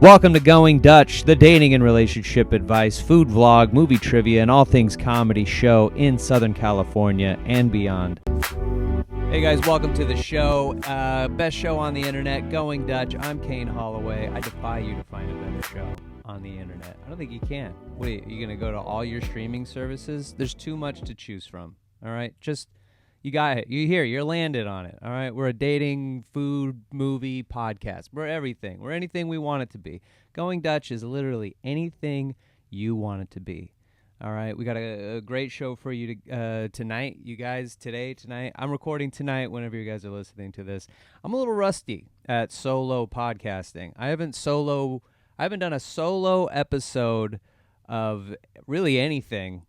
Welcome to Going Dutch, the dating and relationship advice, food vlog, movie trivia, and all things comedy show in Southern California and beyond. Hey guys, welcome to the show. Best show on the internet, Going Dutch. I'm Kane Holloway. I defy you to find a better show on the internet. I don't think you can. What are you going to go to all your streaming services? There's too much to choose from. All right, just you got it. You're landed on it. All right, we're a dating, food, movie podcast. We're everything. We're anything we want it to be. Going Dutch is literally anything you want it to be. All right, we got a great show for you tonight. You guys, tonight. I'm recording tonight whenever you guys are listening to this. I'm a little rusty at solo podcasting. I haven't done a solo episode of really anything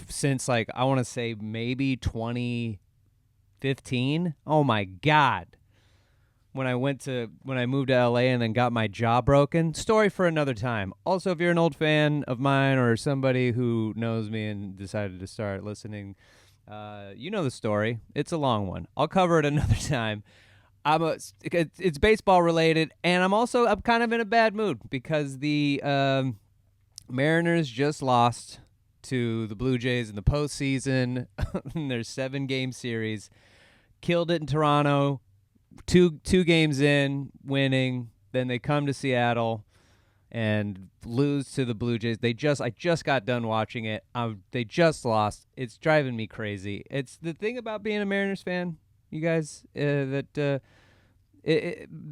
since, like, I want to say maybe 2015. Oh my God. When I moved to LA and then got my jaw broken. Story for another time. Also, if you're an old fan of mine or somebody who knows me and decided to start listening, you know the story. It's a long one. I'll cover it another time. It's baseball related, and I'm kind of in a bad mood because the Mariners just lost to the Blue Jays in the postseason. Their 7-game series. Killed it in Toronto. Two games in, winning. Then they come to Seattle and lose to the Blue Jays. I just got done watching it. They just lost. It's driving me crazy. It's the thing about being a Mariners fan, you guys, that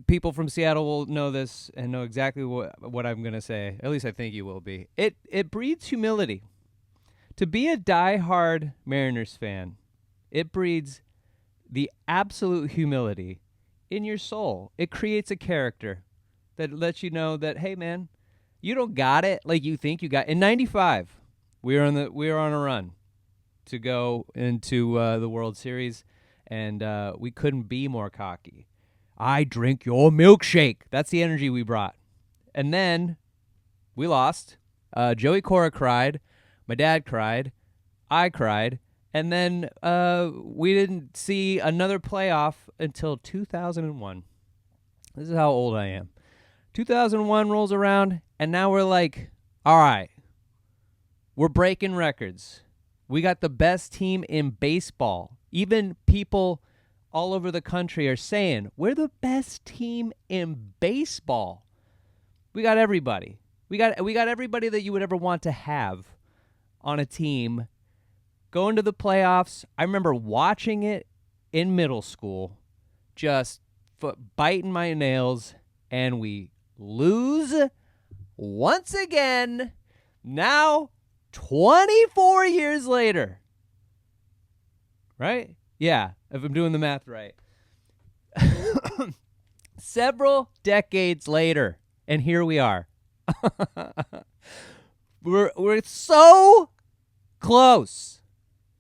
people from Seattle will know this and know exactly what I'm going to say. At least I think you will be. It breeds humility. To be a diehard Mariners fan, it breeds the absolute humility in your soul. It creates a character that lets you know that, hey man, you don't got it like you think you got. In '95, we were on a run to go into the World Series, and we couldn't be more cocky. I drink your milkshake. That's the energy we brought. And then we lost. Joey Cora cried. My dad cried. I cried. And then we didn't see another playoff until 2001. This is how old I am. 2001 rolls around, and now we're like, all right, we're breaking records. We got the best team in baseball. Even people all over the country are saying, we're the best team in baseball. We got everybody. We got everybody that you would ever want to have on a team. Going to the playoffs, I remember watching it in middle school, just biting my nails, and we lose once again, now 24 years later. Right? Yeah, if I'm doing the math right. Several decades later, and here we are. We're so close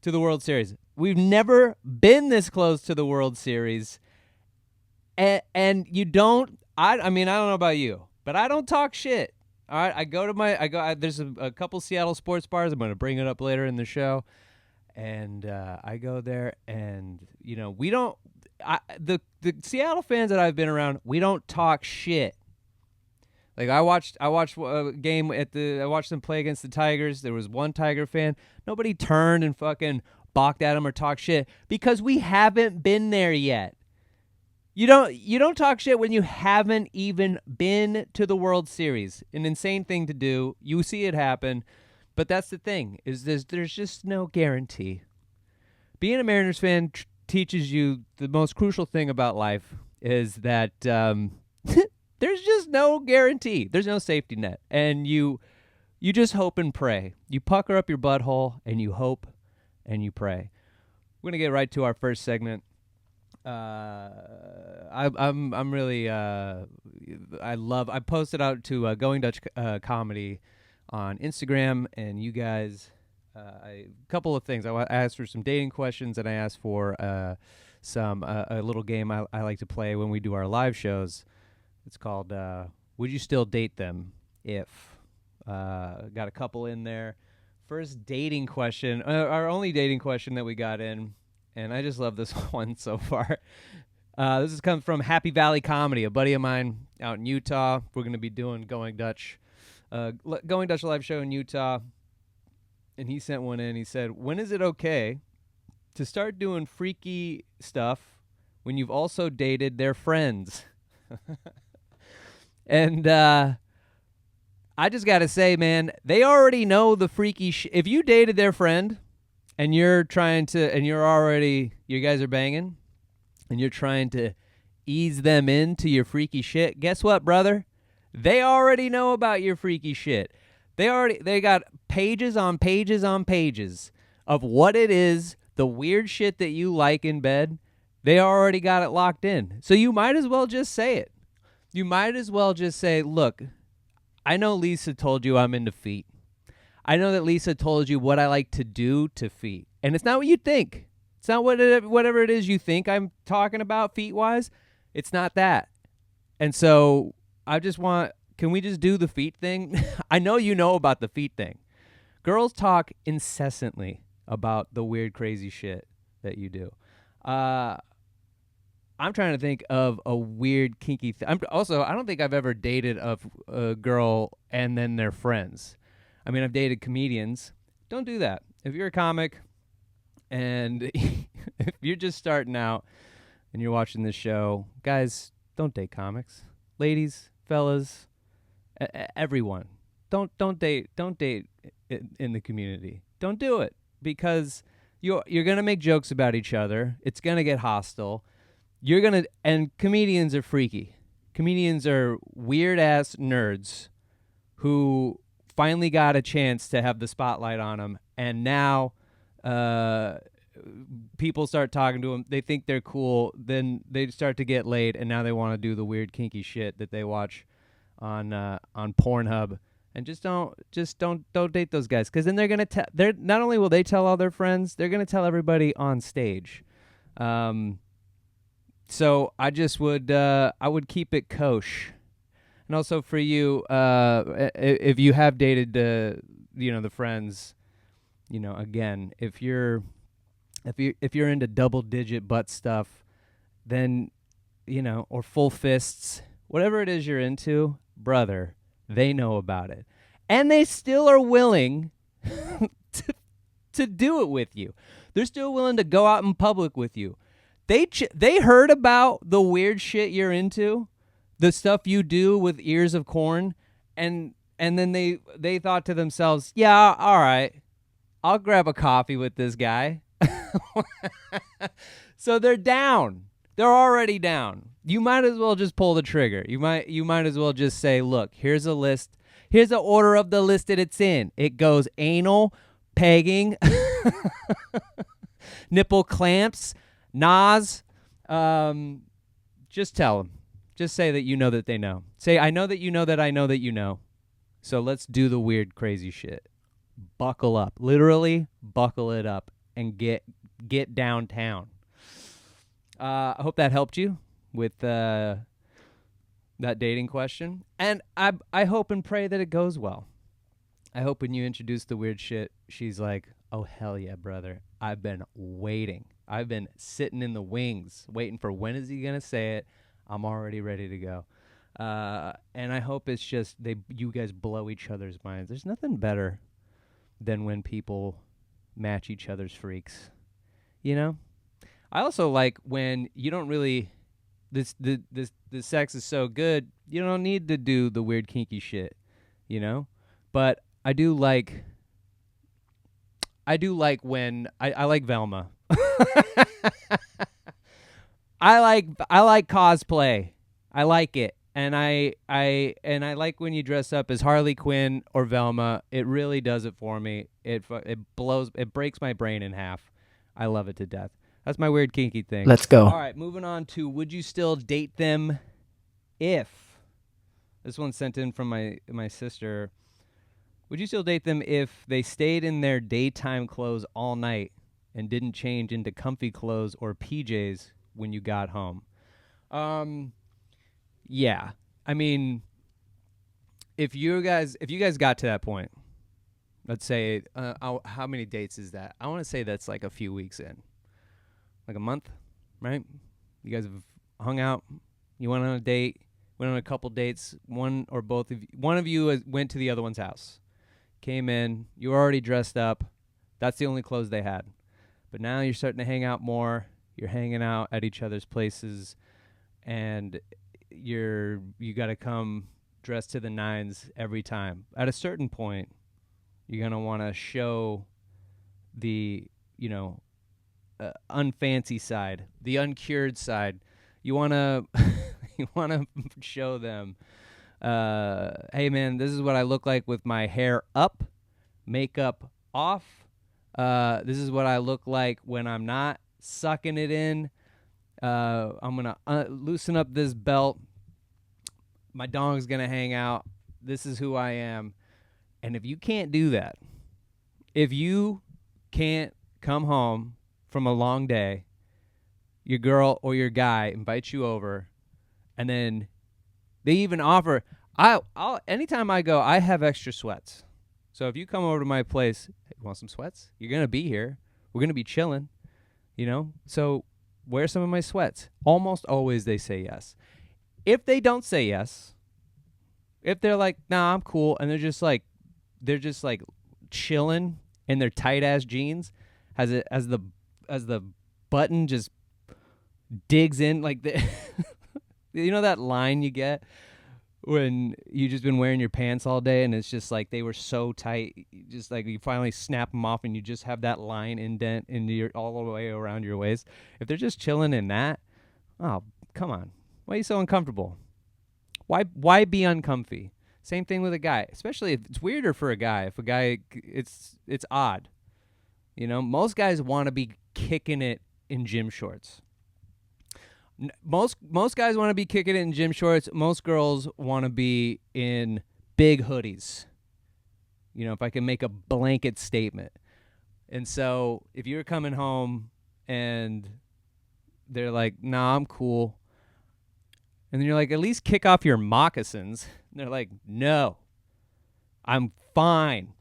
to the World Series. We've never been this close to the World Series. And you don't, I mean, I don't know about you, but I don't talk shit. All right, there's a couple Seattle sports bars. I'm going to bring it up later in the show. And I go there, and, you know, the Seattle fans that I've been around, we don't talk shit. Like, I watched a game I watched them play against the Tigers. There was one Tiger fan. Nobody turned and fucking balked at them or talked shit because we haven't been there yet. You don't talk shit when you haven't even been to the World Series. An insane thing to do. You see it happen, but that's the thing is there's just no guarantee. Being a Mariners fan teaches you the most crucial thing about life is that there's just no guarantee. There's no safety net. And you just hope and pray. You pucker up your butthole and you hope and you pray. We're going to get right to our first segment. I'm really I posted out to Going Dutch Comedy on Instagram, and you guys a couple of things. I asked for some dating questions, and I asked for a little game I like to play when we do our live shows. It's called Would You Still Date Them If? Got a couple in there. First dating question, our only dating question that we got in, and I just love this one so far. This is comes from Happy Valley Comedy, a buddy of mine out in Utah. We're going to be doing Going Dutch live show in Utah. And he sent one in. He said, when is it okay to start doing freaky stuff when you've also dated their friends? And I just got to say, man, they already know the freaky if you dated their friend and you're trying to, and you guys are banging, and you're trying to ease them into your freaky shit, guess what, brother? They already know about your freaky shit. They got pages on pages on pages of what it is, the weird shit that you like in bed. They already got it locked in. So you might as well just say it. You might as well just say, look, I know Lisa told you I'm into feet. I know that Lisa told you what I like to do to feet. And it's not what you think. It's not whatever it is you think I'm talking about feet-wise. It's not that. And so I just can we just do the feet thing? I know you know about the feet thing. Girls talk incessantly about the weird, crazy shit that you do. I'm trying to think of a weird, kinky thing. I don't think I've ever dated a girl and then their friends. I mean, I've dated comedians. Don't do that. If you're a comic and if you're just starting out and you're watching this show, guys, don't date comics. Ladies, fellas, everyone, don't date in the community. Don't do it, because you're gonna make jokes about each other. It's gonna get hostile. And comedians are freaky. Comedians are weird ass nerds who finally got a chance to have the spotlight on them, and now people start talking to them. They think they're cool. Then they start to get laid, and now they want to do the weird, kinky shit that they watch on Pornhub. And just don't date those guys, because then they're gonna they're not only will they tell all their friends, they're gonna tell everybody on stage. So I just would I would keep it kosher. And also for you, if you have dated the friends, again, if you're into double digit butt stuff, then or full fists, whatever it is you're into, brother, they know about it, and they still are willing to do it with you. They're still willing to go out in public with you. They heard about the weird shit you're into, the stuff you do with ears of corn, and then they thought to themselves, yeah, all right, I'll grab a coffee with this guy. So they're down. They're already down. You might as well just pull the trigger. You might as well just say, look, here's a list. Here's the order of the list that it's in. It goes anal, pegging, nipple clamps, Nas. Just tell them. Just say that you know that they know. Say, I know that you know that I know that you know. So let's do the weird, crazy shit. Buckle up. Literally, buckle it up and get downtown. I hope that helped you with that dating question. And I hope and pray that it goes well. I hope when you introduce the weird shit, she's like, oh, hell yeah, brother. I've been waiting. I've been sitting in the wings, waiting for when is he going to say it. I'm already ready to go. And I hope it's just you guys blow each other's minds. There's nothing better than when people match each other's freaks. I also like when you don't really the sex is so good, you don't need to do the weird kinky shit, But I do like when I like Velma. I like cosplay. I like it. And I like when you dress up as Harley Quinn or Velma. It really does it for me. It breaks my brain in half. I love it to death. That's my weird kinky thing. Let's go. All right, moving on to would you still date them if? This one's sent in from my sister. Would you still date them if they stayed in their daytime clothes all night and didn't change into comfy clothes or PJs when you got home? Yeah. I mean, if you guys got to that point, let's say, how many dates is that? I want to say that's like a few weeks in. Like a month, right? You guys have hung out, you went on a date, went on a couple dates, one of you went to the other one's house, came in, you were already dressed up. That's the only clothes they had. But now you're starting to hang out more. You're hanging out at each other's places, and you got to come dressed to the nines every time. At a certain point, you're going to want to show the, unfancy side, the uncured side. You want to show them, hey man, this is what I look like with my hair up, makeup off. This is what I look like when I'm not sucking it in. I'm going to loosen up this belt. My dong's going to hang out. This is who I am. And if you can't do that, if you can't come home from a long day, your girl or your guy invites you over, and then they even offer, I'll anytime I go, I have extra sweats. So if you come over to my place, hey, you want some sweats? You're going to be here. We're going to be chilling, So wear some of my sweats. Almost always they say yes. If they don't say yes, if they're like, nah, I'm cool, and they're just like chilling in their tight ass jeans, as the button just digs in like the that line you get when you just been wearing your pants all day and it's just like they were so tight, just like you finally snap them off and you just have that line indent all the way around your waist. If they're just chilling in that, oh come on, why are you so uncomfortable? Why be uncomfy? Same thing with a guy, especially if it's weirder for a guy. If a guy, it's odd. Most guys want to be kicking it in gym shorts. Most guys want to be kicking it in gym shorts. Most girls want to be in big hoodies. If I can make a blanket statement. And so if you're coming home and they're like, nah, I'm cool. And then you're like, at least kick off your moccasins. And they're like, no, I'm fine.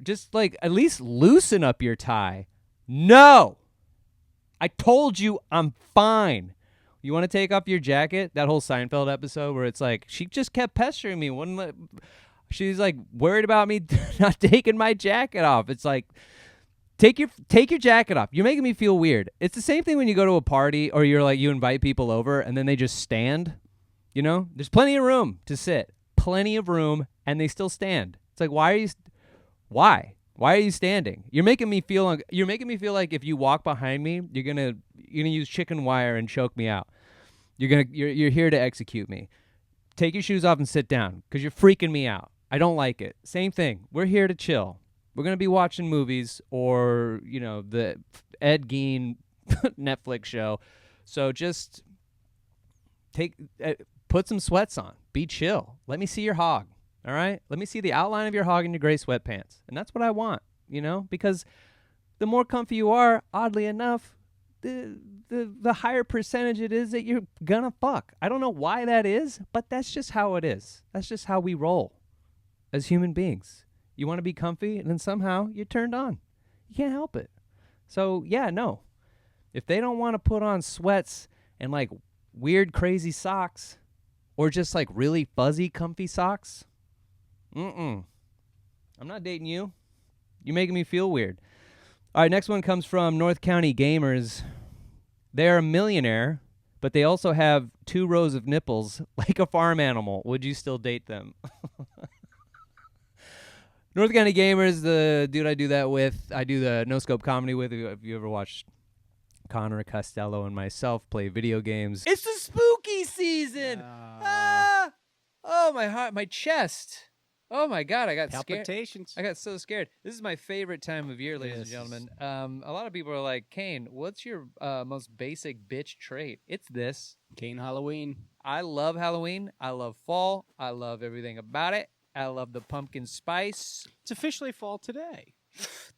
Just like, at least loosen up your tie. No, I told you I'm fine. You want to take off your jacket? That whole Seinfeld episode where it's like, she just kept pestering me. She's like worried about me not taking my jacket off. It's like, take your jacket off. You're making me feel weird. It's the same thing when you go to a party or you're like, you invite people over and then they just stand. There's plenty of room to sit, plenty of room, and they still stand. It's like, why are you standing? You're making me feel like if you walk behind me, you're gonna use chicken wire and choke me out. You're here to execute me. Take your shoes off and sit down because you're freaking me out. I don't like it. Same thing. We're here to chill. We're gonna be watching movies or the Ed Gein Netflix show. So just put some sweats on. Be chill. Let me see your hog. All right? Let me see the outline of your hog in your gray sweatpants. And that's what I want, because the more comfy you are, oddly enough, the higher percentage it is that you're gonna fuck. I don't know why that is, but that's just how it is. That's just how we roll as human beings. You want to be comfy, and then somehow you're turned on. You can't help it. So, yeah, no. If they don't want to put on sweats and, like, weird, crazy socks or just, like, really fuzzy, comfy socks, I'm not dating you. You're making me feel weird. All right, next one comes from North County Gamers. They're a millionaire, but they also have 2 rows of nipples like a farm animal. Would you still date them? North County Gamers, the dude I do that with, I do the No Scope comedy with. If you ever watched Connor Costello and myself play video games. It's the spooky season! Oh, my heart, my chest. Oh, my God, I got palpitations. Scared. I got so scared. This is my favorite time of year, ladies and gentlemen. A lot of people are like, Kane, what's your most basic bitch trait? It's this. Kane Halloween. I love Halloween. I love fall. I love everything about it. I love the pumpkin spice. It's officially fall today.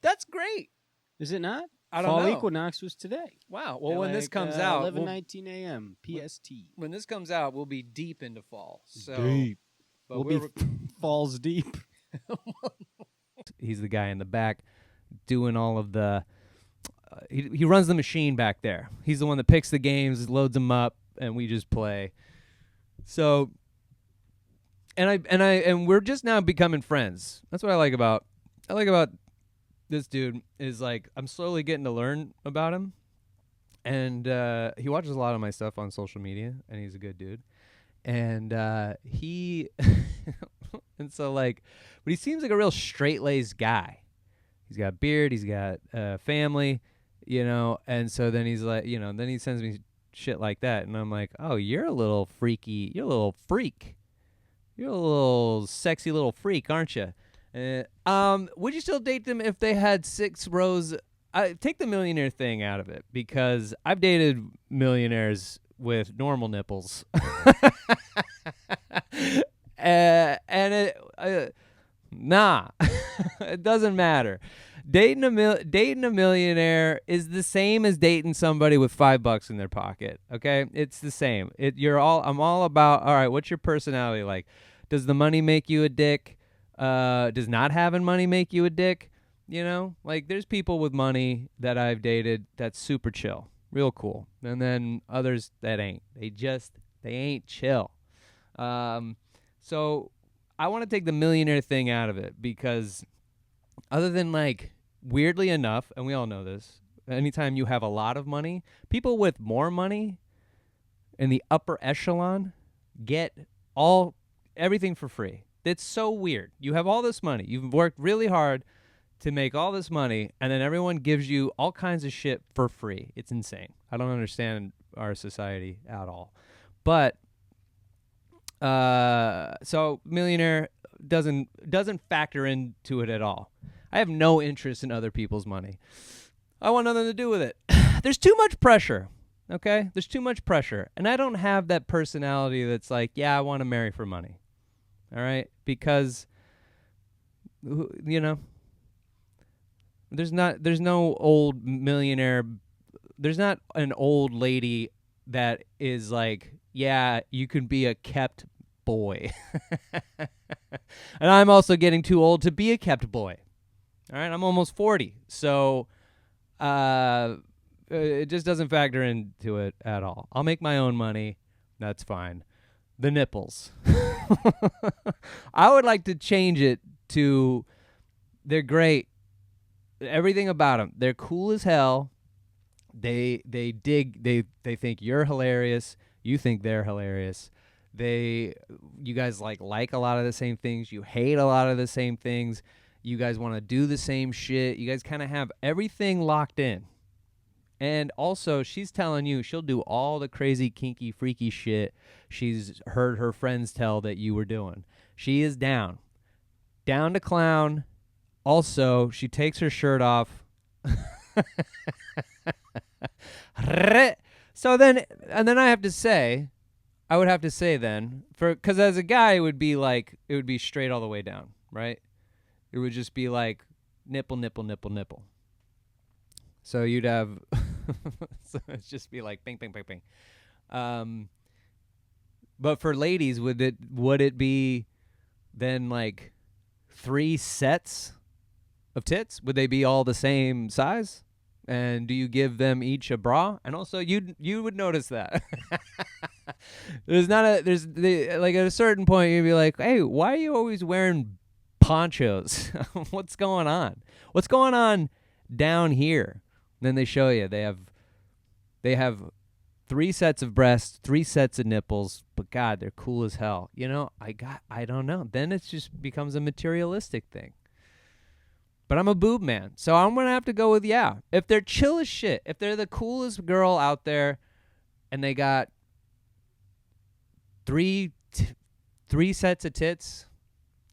That's great. Is it not? I don't know. Fall equinox was today. Wow. Well, when this comes out, 11:19 a.m. PST. When this comes out, we'll be deep into fall. So deep. But we'll be falls deep. He's the guy in the back doing all of the. He runs the machine back there. He's the one that picks the games, loads them up, and we just play. So, and we're just now becoming friends. That's what I like about this dude is like I'm slowly getting to learn about him, and he watches a lot of my stuff on social media, and he's a good dude, and he and so like, but he seems like a real straight-laced guy. He's got a beard, he's got family, and so then he's like, then he sends me shit like that, and I'm like, oh, you're a little freaky, you're a little freak, you're a little sexy little freak, aren't you? Would you still date them if they had 6 rows? Take the millionaire thing out of it, because I've dated millionaires with normal nipples. And it, nah, it doesn't matter. Dating a millionaire is the same as dating somebody with $5 in their pocket. Okay, it's the same. I'm all about. All right, what's your personality like? Does the money make you a dick? Does not having money make you a dick? Like there's people with money that I've dated that's super chill, real cool, and then others that ain't. They ain't chill. So I want to take the millionaire thing out of it, because other than like weirdly enough, and we all know this, anytime you have a lot of money, people with more money in the upper echelon get everything for free. It's so weird. You have all this money. You've worked really hard to make all this money, and then everyone gives you all kinds of shit for free. It's insane. I don't understand our society at all. But so millionaire doesn't factor into it at all. I have no interest in other people's money. I want nothing to do with it. There's too much pressure. Okay? There's too much pressure. And I don't have that personality that's like, yeah, I want to marry for money. All right? Because there's no old millionaire. There's not an old lady that is like, yeah, you can be a kept boy. And I'm also getting too old to be a kept boy. All right, I'm almost 40. So it just doesn't factor into it at all. I'll make my own money. That's fine. The nipples. I would like to change it to they're great. Everything about them. They're cool as hell. They think you're hilarious. You think they're hilarious. You guys like a lot of the same things. You hate a lot of the same things. You guys want to do the same shit. You guys kind of have everything locked in. And also, she's telling you she'll do all the crazy, kinky, freaky shit she's heard her friends tell that you were doing. She is down to clown. Also, she takes her shirt off. So then, and then I would have to say then, because as a guy, it would be straight all the way down, right? It would just be like nipple, nipple, nipple, nipple. So you'd have, so it'd just be like bing, bing, bing, bing. But for ladies, would it be then like 3 sets of tits? Would they be all the same size? And do you give them each a bra? And also, you would notice that. Like at a certain point, you'd be like, hey, why are you always wearing ponchos? What's going on? What's going on down here? And then they show you they have 3 sets of breasts, 3 sets of nipples, but God, they're cool as hell. I don't know. Then it just becomes a materialistic thing. But I'm a boob man, so I'm going to have to go with yeah. If they're chill as shit, if they're the coolest girl out there and they got 3 sets of tits,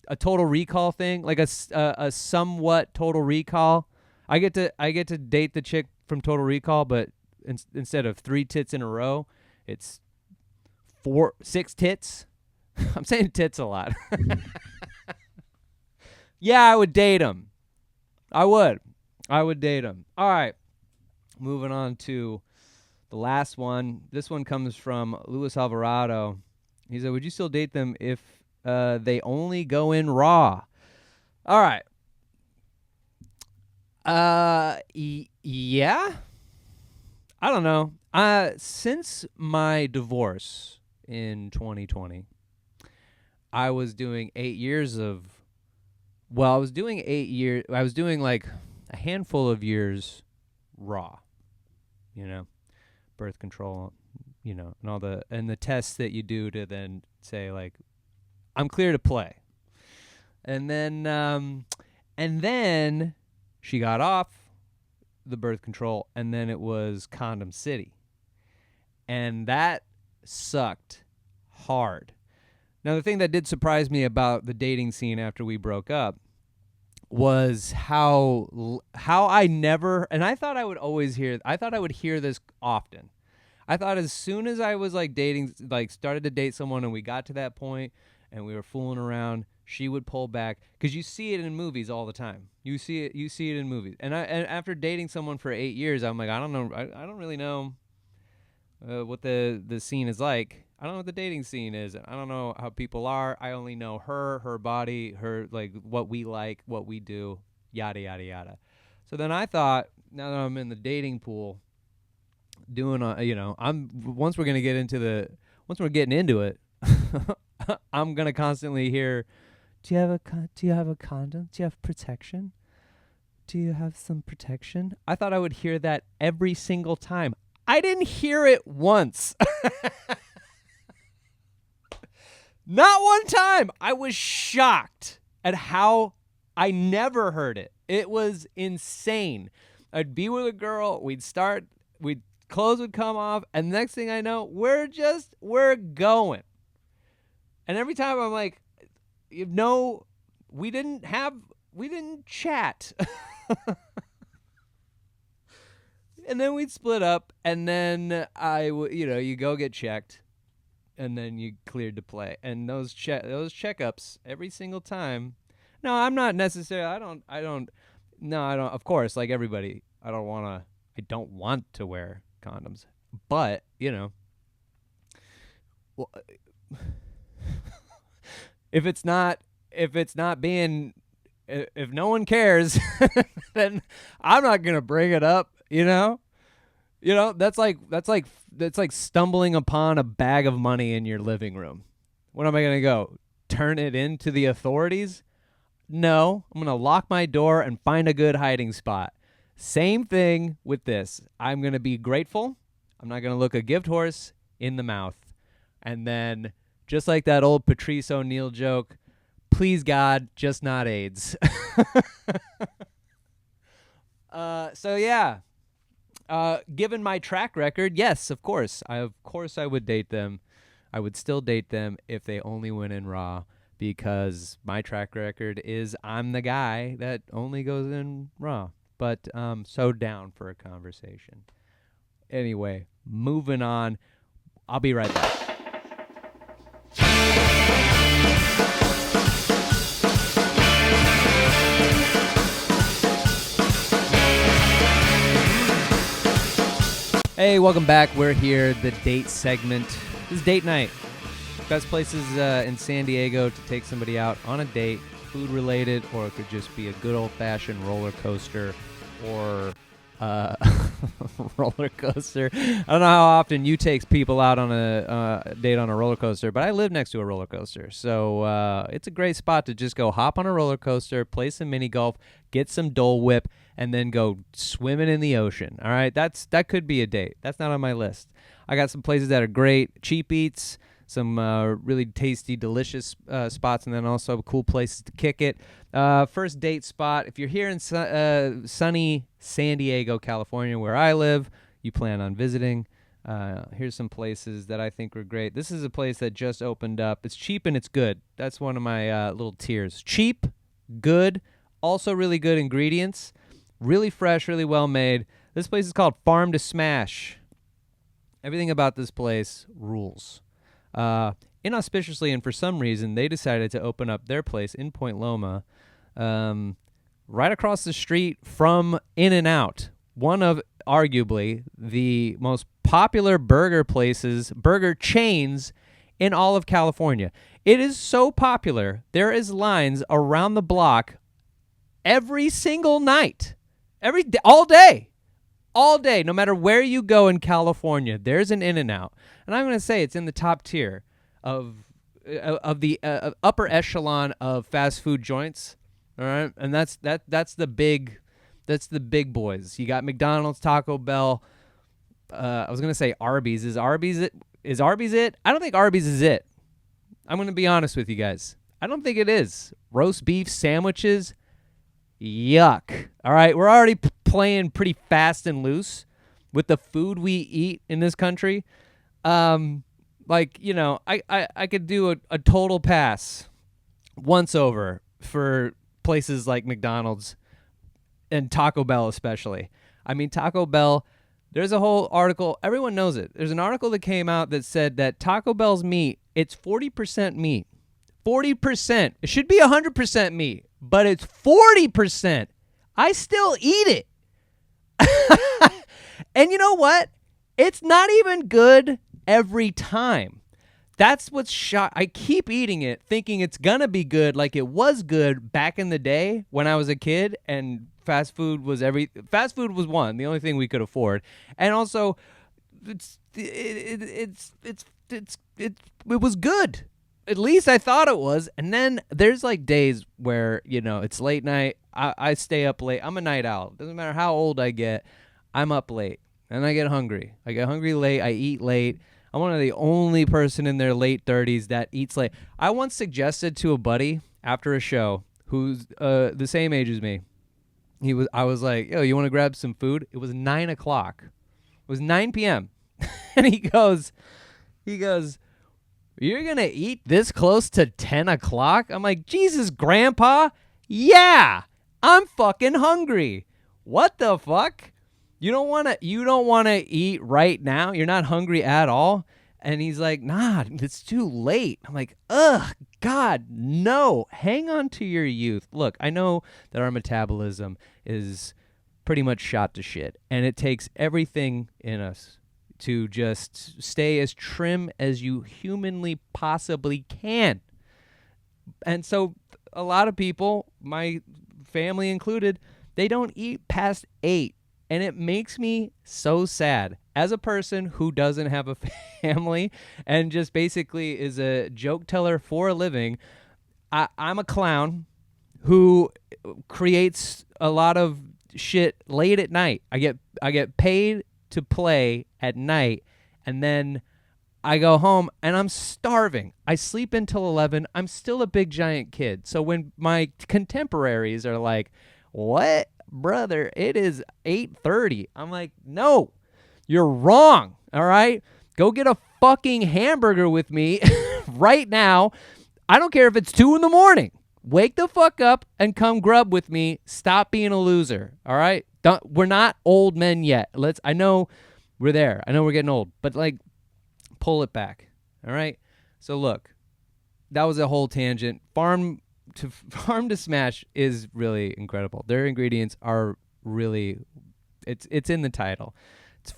a Total Recall thing, like a somewhat Total Recall. I get to date the chick from Total Recall, but instead of 3 tits in a row, it's 6 tits. I'm saying tits a lot. Yeah, I would date them. I would date him. All right. Moving on to the last one. This one comes from Luis Alvarado. He said, would you still date them if they only go in raw? All right. Yeah. I don't know. Since my divorce in 2020, I was doing 8 years of. Well, I was doing 8 years. I was doing like a handful of years raw. Birth control, and all the tests that you do to then say like, I'm clear to play. And then she got off the birth control, and then it was Condom City. And that sucked hard. Now, the thing that did surprise me about the dating scene after we broke up was how I never, and I thought I would hear this often. I thought as soon as I was like dating, like started to date someone and we got to that point and we were fooling around, she would pull back, because you see it in movies all the time. You see it in movies. And after dating someone for 8 years, I'm like, I don't know. I don't really know what the scene is like. I don't know what the dating scene is. I don't know how people are. I only know her body, her, like, what we like, what we do, yada, yada, yada. So then I thought, now that I'm in the dating pool, doing, once we're getting into it, I'm going to constantly hear, do you have a condom? Do you have protection? Do you have some protection? I thought I would hear that every single time. I didn't hear it once. Not one time. I was shocked at how I never heard it. It was insane. I'd be with a girl, clothes would come off, and next thing I know, we're going. And every time I'm like, we didn't chat. And then we'd split up, and then you go get checked, and then you cleared to play. And those checkups every single time. No, I'm not necessarily. I don't. Of course, like everybody, I don't want to wear condoms, but well, if no one cares, then I'm not gonna bring it up. That's like stumbling upon a bag of money in your living room. What am I gonna go? Turn it into the authorities? No, I'm gonna lock my door and find a good hiding spot. Same thing with this. I'm gonna be grateful. I'm not gonna look a gift horse in the mouth. And then, just like that old Patrice O'Neal joke, please God, just not AIDS. So yeah. Given my track record, yes, of course I would date them. I would still date them if they only went in raw, because my track record is I'm the guy that only goes in raw. But so down for a conversation. Anyway, moving on. I'll be right back. Hey, welcome back. We're here, the date segment. This is date night. Best places in San Diego to take somebody out on a date, food related, or it could just be a good old fashioned roller coaster or roller coaster. I don't know how often you take people out on a date on a roller coaster, but I live next to a roller coaster. So it's a great spot to just go hop on a roller coaster, play some mini golf, get some Dole Whip, and then go swimming in the ocean. All right, that could be a date. That's not on my list. I got some places that are great, cheap eats, some really tasty, delicious spots, and then also cool places to kick it. First date spot, if you're here in sunny San Diego, California, where I live, you plan on visiting, here's some places that I think were great. This is a place that just opened up. It's cheap and it's good. That's one of my little tiers. Cheap, good, also really good ingredients. Really fresh, really well made. This place is called Farm to Smash. Everything about this place rules. Inauspiciously, and for some reason, they decided to open up their place in Point Loma, right across the street from In-N-Out, one of arguably the most popular burger chains in all of California. It is so popular, there is lines around the block every single night. All day. all day, no matter where you go in California, there's an In-N-Out. And I'm going to say it's in the top tier of the upper echelon of fast food joints. All right? And that's the big boys. You got McDonald's, Taco Bell, I was going to say Arby's. Is Arby's it? I don't think Arby's is it. I'm going to be honest with you guys. I don't think it is. Roast beef sandwiches, yuck. All right, we're already playing pretty fast and loose with the food we eat in this country. Like, you know, I could do a total pass once over for places like McDonald's and Taco Bell especially. I mean, Taco Bell, there's a whole article. Everyone knows it. There's an article that came out that said that Taco Bell's meat, it's 40% meat. 40%. It should be 100% meat, but it's 40%. I still eat it. And you know what? It's not even good every time. That's what's shot. I keep eating it thinking it's going to be good like it was good back in the day when I was a kid and fast food was one, the only thing we could afford. And also it was good. At least I thought it was. And then there's like days where, you know, it's late night. I stay up late. I'm a night owl. Doesn't matter how old I get. I'm up late and I get hungry. I get hungry late. I eat late. I'm one of the only person in their late 30s that eats late. I once suggested to a buddy after a show who's the same age as me. I was like, yo, you want to grab some food? It was 9 o'clock. It was 9 p.m. And he goes, you're going to eat this close to 10 o'clock? I'm like, Jesus, Grandpa. Yeah, I'm fucking hungry. What the fuck? You don't want to eat right now? You're not hungry at all? And he's like, nah, it's too late. I'm like, ugh, God, no. Hang on to your youth. Look, I know that our metabolism is pretty much shot to shit, and it takes everything in us to just stay as trim as you humanly possibly can. And so a lot of people, my family included, they don't eat past 8. And it makes me so sad as a person who doesn't have a family and just basically is a joke teller for a living. I'm a clown who creates a lot of shit late at night. I get paid to play at night, and then I go home and I'm starving. I sleep until 11. I'm still a big giant kid. So when my contemporaries are like, what? Brother, it is 8:30. I'm like, no, you're wrong. All right, go get a fucking hamburger with me right now. I don't care if it's 2 a.m. Wake the fuck up and come grub with me. Stop being a loser. All right, we're not old men yet. I know we're there. I know we're getting old, but like, pull it back. All right. So look, that was a whole tangent. Farm to Smash is really incredible. Their ingredients are really, it's in the title. It's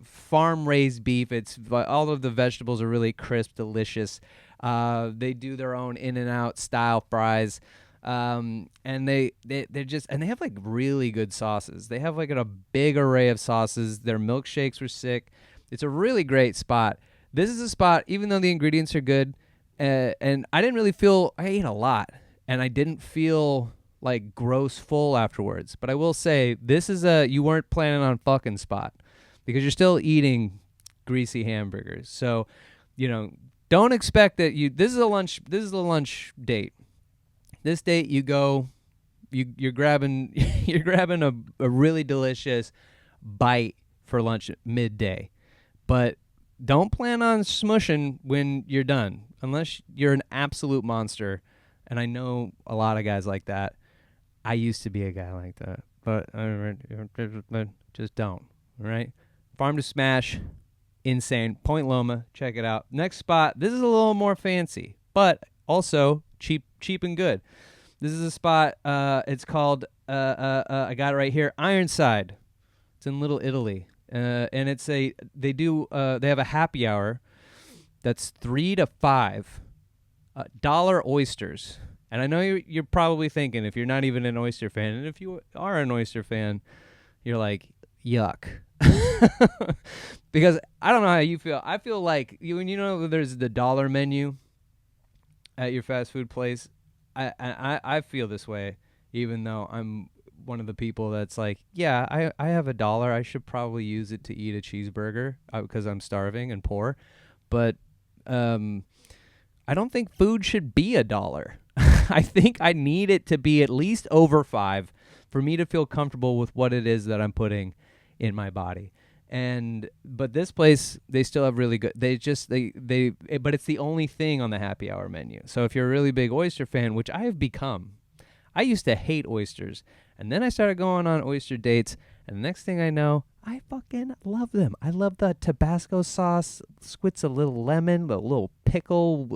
farm raised beef. It's all of the vegetables are really crisp, delicious. They do their own In-N-Out style fries. And they have like really good sauces. They have like a big array of sauces. Their milkshakes were sick. It's a really great spot. This is a spot, even though the ingredients are good, and I didn't really feel, I ate a lot, and I didn't feel like gross full afterwards. But I will say, this is you weren't planning on fucking spot, because you're still eating greasy hamburgers. So, you know, don't expect that this is a lunch date. This date, you go, you're grabbing a really delicious bite for lunch at midday, but don't plan on smushing when you're done, unless you're an absolute monster. And I know a lot of guys like that. I used to be a guy like that, but just don't. All right, Farm to Smash, insane. Point Loma, check it out. Next spot. This is a little more fancy, but also cheap and good. This is a spot. It's called. I got it right here. Ironside. It's in Little Italy, and they have a happy hour that's 3 to 5 dollar oysters. And I know you're probably thinking, if you're not even an oyster fan, and if you are an oyster fan, you're like, yuck. Because I don't know how you feel. I feel like when there's the dollar menu at your fast food place. I feel this way, even though I'm one of the people that's like, yeah, I have $1. I should probably use it to eat a cheeseburger because I'm starving and poor. But I don't think food should be $1. I think I need it to be at least over $5 for me to feel comfortable with what it is that I'm putting in my body. But this place, they still have really good. But it's the only thing on the happy hour menu. So if you're a really big oyster fan, which I have become, I used to hate oysters, and then I started going on oyster dates, and the next thing I know, I fucking love them. I love the Tabasco sauce, squirts a little lemon, a little pickle,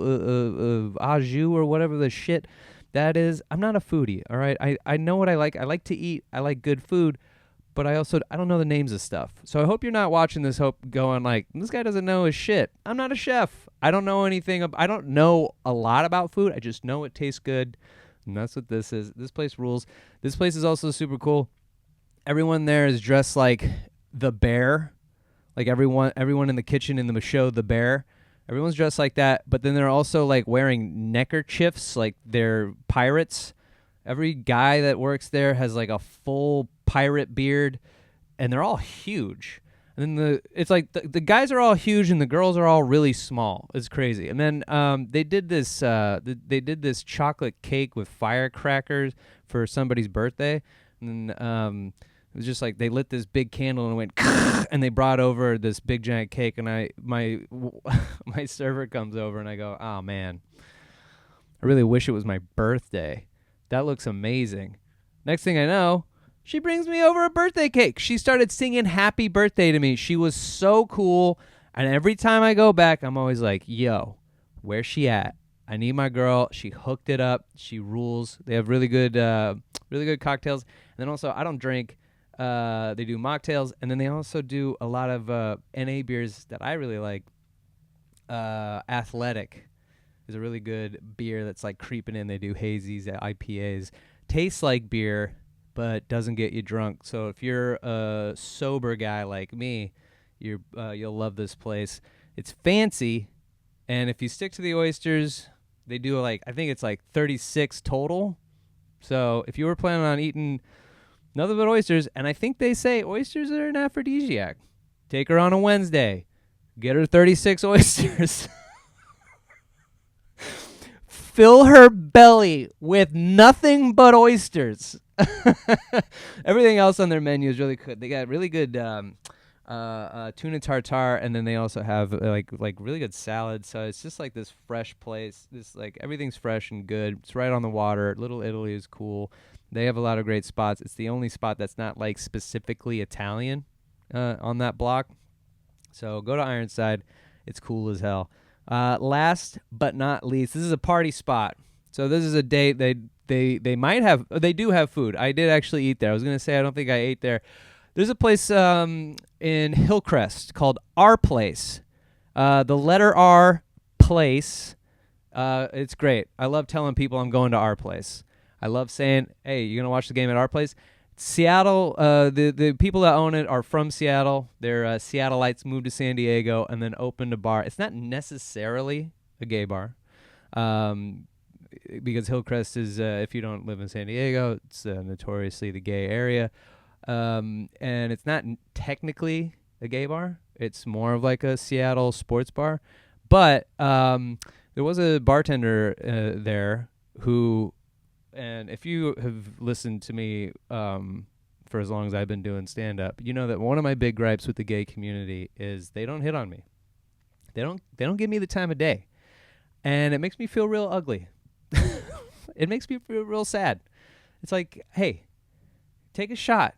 au jus or whatever the shit that is. I'm not a foodie, all right? I know what I like. I like to eat. I like good food. But I don't know the names of stuff. So I hope you're not watching this going like, this guy doesn't know his shit. I'm not a chef. I don't know anything. I don't know a lot about food. I just know it tastes good. And that's what this is. This place rules. This place is also super cool. Everyone there is dressed like the bear. Like everyone in the kitchen in the show The Bear. Everyone's dressed like that. But then they're also like wearing neckerchiefs, like they're pirates. Every guy that works there has like a full pirate beard, and they're all huge. And then it's like the guys are all huge and the girls are all really small. It's crazy. And then they did this chocolate cake with firecrackers for somebody's birthday, and then it was just like they lit this big candle and went and they brought over this big giant cake, and my server comes over and I go, oh man, I really wish it was my birthday. That looks amazing. Next thing I know, she brings me over a birthday cake. She started singing happy birthday to me. She was so cool. And every time I go back, I'm always like, yo, where's she at? I need my girl. She hooked it up. She rules. They have really good cocktails. And then also, I don't drink. They do mocktails. And then they also do a lot of NA beers that I really like. Athletic is a really good beer that's like creeping in. They do hazies, IPAs. Tastes like beer, but doesn't get you drunk. So if you're a sober guy like me, you'll love this place. It's fancy, and if you stick to the oysters, they do I think it's like 36 total. So if you were planning on eating nothing but oysters, and I think they say oysters are an aphrodisiac. Take her on a Wednesday. Get her 36 oysters. Fill her belly with nothing but oysters. Everything else on their menu is really good. They got really good tuna tartare, and then they also have like really good salads. So it's just like this fresh place. This like everything's fresh and good. It's right on the water. Little Italy is cool. They have a lot of great spots. It's the only spot that's not like specifically Italian on that block. So go to Ironside. It's cool as hell. Last but not least, this is a party spot. So this is a date. They might have. They do have food. I did actually eat there. I was gonna say I don't think I ate there. There's a place in Hillcrest called Our Place. The letter R Place. It's great. I love telling people I'm going to Our Place. I love saying, "Hey, you gonna watch the game at Our Place?" Seattle, the people that own it are from Seattle. They're Seattleites, moved to San Diego, and then opened a bar. It's not necessarily a gay bar, because Hillcrest is, if you don't live in San Diego, it's notoriously the gay area. And it's not technically a gay bar. It's more of like a Seattle sports bar. But there was a bartender there who... And if you have listened to me for as long as I've been doing stand-up, you know that one of my big gripes with the gay community is they don't hit on me. They don't give me the time of day. And it makes me feel real ugly. It makes me feel real sad. It's like, hey, take a shot,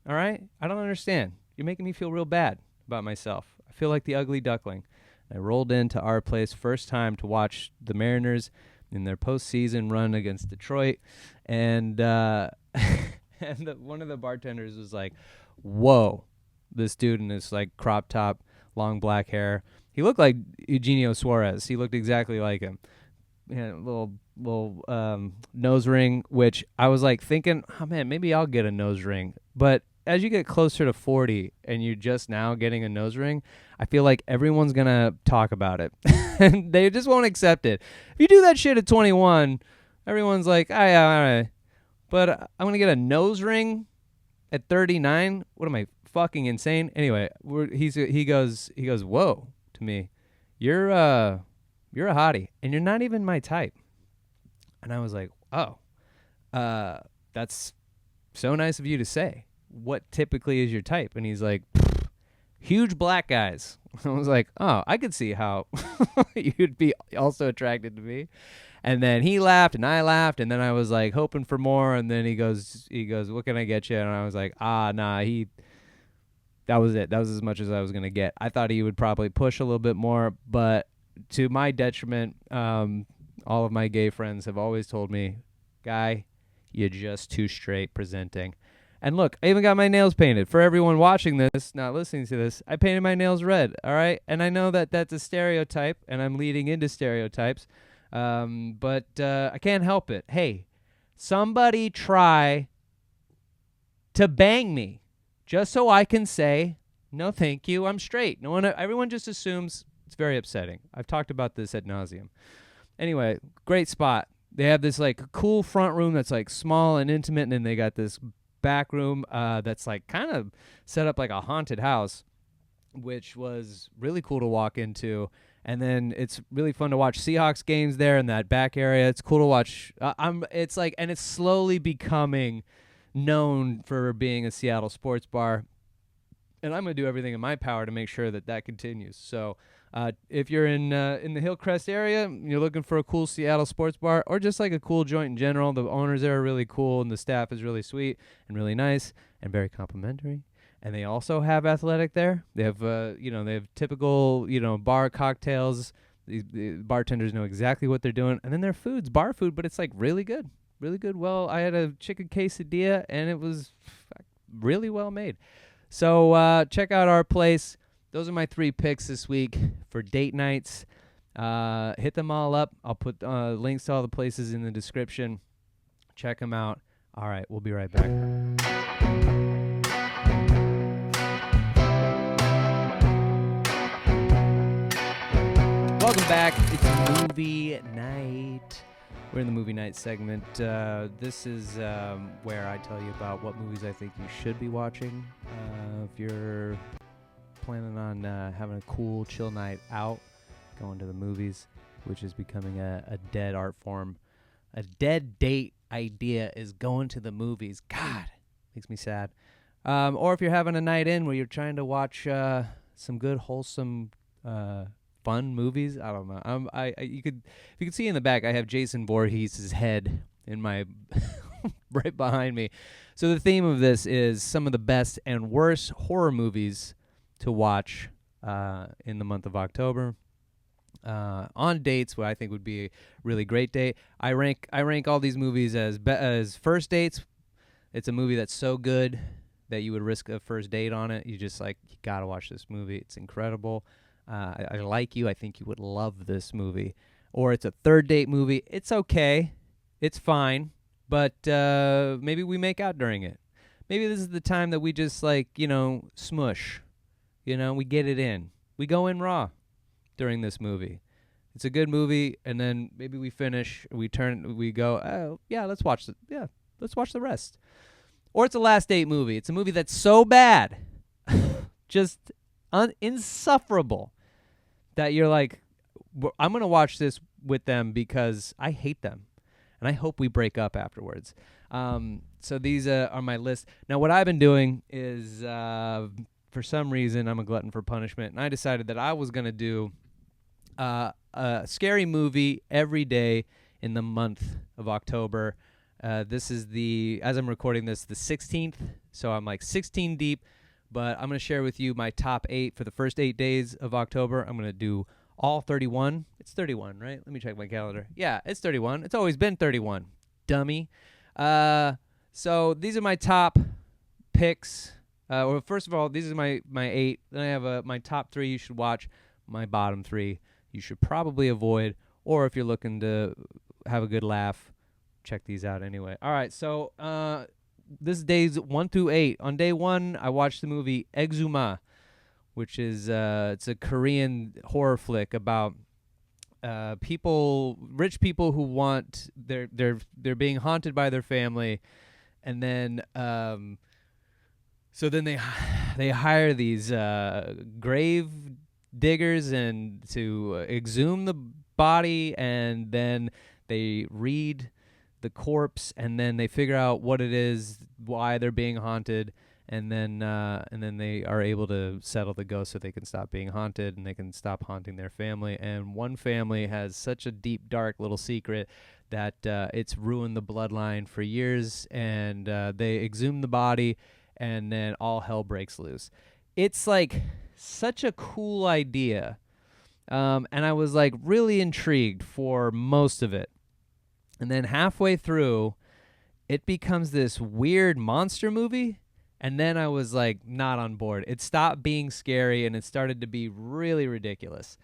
all right? I don't understand. You're making me feel real bad about myself. I feel like the ugly duckling. I rolled into Our Place first time to watch the Mariners in their postseason run against Detroit, and one of the bartenders was like, "Whoa, this dude in this like crop top, long black hair. He looked like Eugenio Suarez. He looked exactly like him. Little nose ring, which I was like thinking, oh man, maybe I'll get a nose ring. But as you get closer to 40 and you're just now getting a nose ring, I feel like everyone's gonna talk about it, and they just won't accept it. If you do that shit at 21, everyone's like, "Ah, yeah, all right." But I'm gonna get a nose ring at 39. What am I, fucking insane? Anyway, he goes, "Whoa," to me. You're a hottie, and you're not even my type. And I was like, "Oh, that's so nice of you to say. What typically is your type?" And he's like, "Huge black guys." I was like, "Oh, I could see how you'd be also attracted to me." And then he laughed and I laughed, and then I was like hoping for more, and then he goes, "What can I get you?" And I was like, nah, that was it. That was as much as I was going to get. I thought he would probably push a little bit more, but to my detriment, all of my gay friends have always told me, "Guy, you're just too straight presenting." And look, I even got my nails painted. For everyone watching this, not listening to this, I painted my nails red, all right? And I know that that's a stereotype, and I'm leading into stereotypes, but I can't help it. Hey, somebody try to bang me just so I can say, "No, thank you, I'm straight." Everyone just assumes. It's very upsetting. I've talked about this ad nauseum. Anyway, great spot. They have this like cool front room that's like small and intimate, and then they got this back room that's like kind of set up like a haunted house, which was really cool to walk into. And then it's really fun to watch Seahawks games there in that back area. It's cool to watch. It's like, and it's slowly becoming known for being a Seattle sports bar. And I'm going to do everything in my power to make sure that that continues. So if you're in the Hillcrest area, you're looking for a cool Seattle sports bar, or just like a cool joint in general, the owners there are really cool, and the staff is really sweet and really nice and very complimentary. And they also have athletic there. They have, they have typical, bar cocktails. The bartenders know exactly what they're doing. And then their food's bar food, but it's like really good, really good. Well, I had a chicken quesadilla, and it was really well made. So check out our place. Those are my 3 picks this week for date nights. Hit them all up. I'll put links to all the places in the description. Check them out. All right, we'll be right back. Welcome back. It's movie night. We're in the movie night segment. This is where I tell you about what movies I think you should be watching. If you're planning on having a cool, chill night out, going to the movies, which is becoming a dead art form. A dead date idea is going to the movies. God, makes me sad. Or if you're having a night in where you're trying to watch some good, wholesome, fun movies. I don't know. If you could see in the back, I have Jason Voorhees' head in my right behind me. So the theme of this is some of the best and worst horror movies to watch in the month of October. On dates, what I think would be a really great date. I rank all these movies as first dates. It's a movie that's so good that you would risk a first date on it. You gotta watch this movie. It's incredible. I like you. I think you would love this movie. Or it's a third date movie. It's okay. It's fine. But maybe we make out during it. Maybe this is the time that we just smush. We get it in. We go in raw during this movie. It's a good movie, and then maybe we finish, we go, "Oh, yeah, let's watch the rest." Or it's a last date movie. It's a movie that's so bad, just insufferable, that you're like, "I'm going to watch this with them because I hate them, and I hope we break up afterwards." So these are my list. Now, what I've been doing is, for some reason, I'm a glutton for punishment, and I decided that I was going to do a scary movie every day in the month of October. This is as I'm recording this, the 16th, so I'm like 16 deep, but I'm going to share with you my top 8 for the first 8 days of October. I'm going to do all 31. It's 31, right? Let me check my calendar. Yeah, it's 31. It's always been 31, dummy. So these are my top picks. Well, first of all, these are my 8. Then I have my top 3 you should watch, my bottom 3 you should probably avoid, or if you're looking to have a good laugh, check these out anyway. All right, so this is days 1 through 8. On day 1, I watched the movie Exuma, which is it's a Korean horror flick about rich people who want they're being haunted by their family, and then so then they hire these grave diggers and to exhume the body, and then they read the corpse, and then they figure out what it is, why they're being haunted, and then they are able to settle the ghost so they can stop being haunted and they can stop haunting their family. And one family has such a deep, dark little secret that it's ruined the bloodline for years, and they exhume the body, and then all hell breaks loose. It's like such a cool idea, and I was like really intrigued for most of it. And then halfway through, it becomes this weird monster movie. And then I was like not on board. It stopped being scary and it started to be really ridiculous,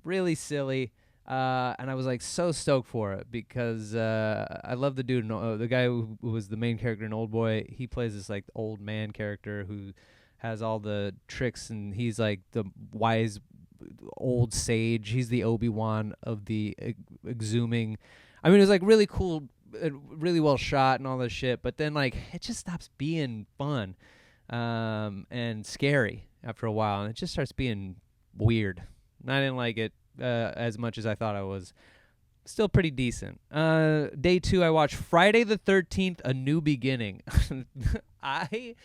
really silly. And I was like so stoked for it because I love the dude, the guy who was the main character in Oldboy. He plays this like old man character who has all the tricks, and he's like the wise old sage. He's the Obi-Wan of the exhuming. I mean, it was like really cool, really well shot and all this shit, but then like it just stops being fun and scary after a while, and it just starts being weird. And I didn't like it as much as I thought I was. Still pretty decent. Day 2, I watched Friday the 13th, A New Beginning. I